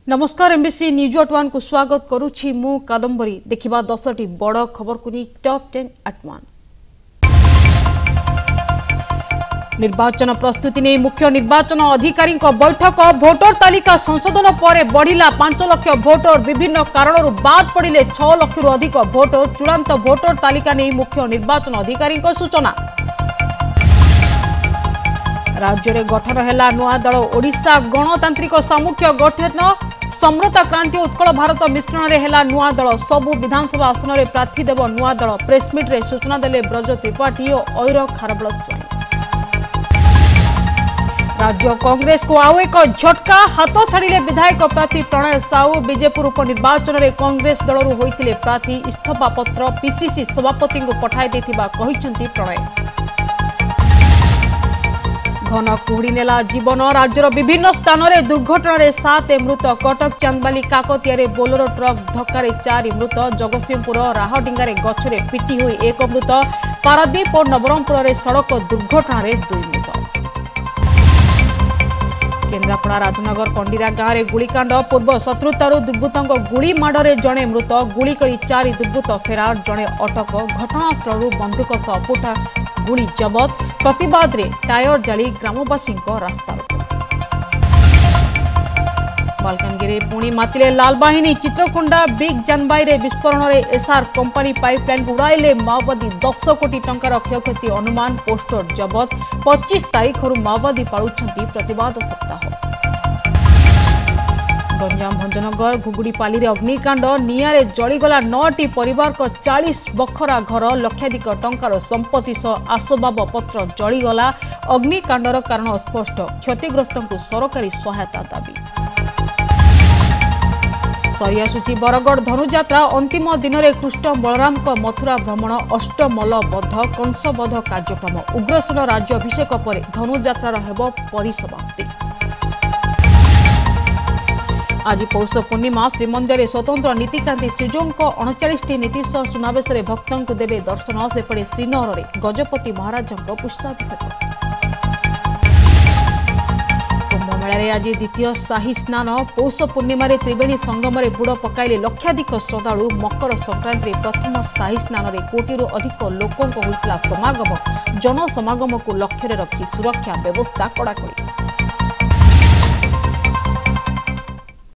नमस्कार MBC news at 1 को स्वागत करुछि मु कादम्बरी देखिबा 10टी बड़ खबर को टॉप 10 एट 1। निर्वाचन प्रस्तुति नहीं मुख्य निर्वाचन अधिकारी बैठक भोटर तालिका संशोधन पर बढ़िला 5 लाख भोटर विभिन्न कारणों बाद पड़े 6 लाख अधिक भोटर चूड़ांत भोटर तालिका नहीं मुख्य निर्वाचन अधिकारी सूचना। राज्य में गठन है नुआ दल ओडिशा गणतांत्रिक सामुख्य गठन समरता क्रांति उत्कल भारत मिश्रण में है नुआ दल सबु विधानसभा आसन में प्रार्थी देव नुआ दल प्रेसमिट रे सूचना देले ब्रज त्रिपाठी और ऐर खारबल स्वाई। राज्य कांग्रेस को आउ एक झटका हाथ छाड़िले विधायक प्रार्थी प्रणय साहू बीजेपुर उपनिर्वाचन में कांग्रेस दलरू होइतिले प्रार्थी इस्तीफा पत्र पीसीसी सभापति को पठाई देथिबा कहिसंती प्रणय। घन कुहुड़ी नेला जीवन राज्यर विभिन्न स्थान में दुर्घटना 7 मृत कटक चांदबाली काकतिया बोलेरो ट्रक धक्का 4 मृत जगतसिंहपुर राहडिंगारे गछरे पिटी हुई 1 मृत पारादीप और नवरंगपुर सड़क दुर्घटना 2 मृत। केन्द्रापड़ा राजनगर कंडीरा गाँव में गुलिकांड पूर्व शत्रुतारू दुर्बृत्तों गुली माड़े जड़े मृत गुली करी 4 दुर्बृत्त फेरार जड़े अटक घटनास्थल बंदूक सह पुटा गुली जबत प्रतिवाद रे टायर जाली ग्रामवासी रास्ता रोक। मालकानगिरी पुणी मातिले लाल बाहिनी चित्रकोंडा बिग जानबाई रे विस्फोरण रे एसआर कंपनी पाइपलाइन उड़ाइले माओवादी 10 कोटी टंकार क्षयक्षति अनुमान पोस्टर जबत 25 तारीख माओवादी पालुछंती प्रतिवाद सप्ताह। गंजाम भंजनगर घुगुड़ीपाली रे अग्निकांड निआरे जलीगला 9टी परिवार को 40 बखरा घर लक्षाधिक टंकार संपत्ति सह आसबाब पत्र जलीगला अग्निकांडर कारण अस्पष्ट क्षतिग्रस्त को सरकारी सहायता दाबी। सरी आसुची बरगढ़ धनुଯାत्रा अंतिम दिन में कृष्ण बलराम मथुरा भ्रमण अष्टमल बध कंसबध कार्यक्रम उग्रसेन राज्याभिषेक पर धनुଯାत्रार हेब परिसमाप्ति। आज पौष पूर्णिमा श्रीमंदिर में स्वतंत्र नीतिकांति श्रीजों 39 नीति सह सुनावेश भक्तों को देवे दर्शन सेपटे श्रीनगर में गजपति महाराज पुष्पाभिषेक। कुंभमेला आज द्वितीय शाही स्नान पौष पूर्णिमा त्रिवेणी संगम में बुड़ पकाइले लक्षाधिक श्रद्धालु मकर संक्रांति प्रथम शाही स्नान में कोटी अधिक लोकों होता समागम जनसमागम को लक्ष्य रखी सुरक्षा व्यवस्था कड़ाकड़ी।